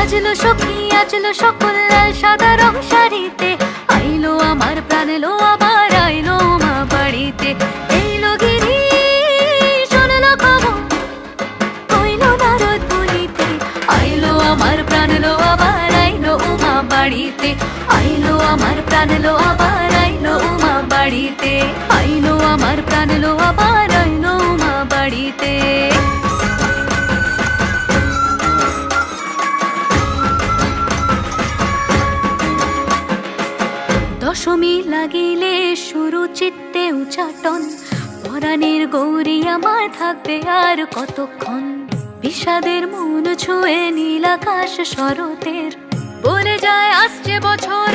সাজলো সখী আজলো সকল লাল সাদা রং শাড়িতে, আইলো আমার প্রাণ এলো আবার আইলো মা বাড়িতে। এইলো গিরি শুনলো খবর কইলো নারদ বলিতে, আইলো আমার প্রাণ এলো আবার আইলো মা বাড়িতে। আইলো আমার প্রাণ এলো আবার আইলো মা বাড়িতে, আইলো আমার প্রাণ এলো আবার আইলো মা বাড়িতে। দশমী লাগিলে শুরু চিত্তে উচাটন, পরাণের গৌরী আমার থাকবে আর কতক্ষণ। বিষাদের মন ছুঁয়ে নীল আকাশ শরতের, বলে যায় আসছে বছর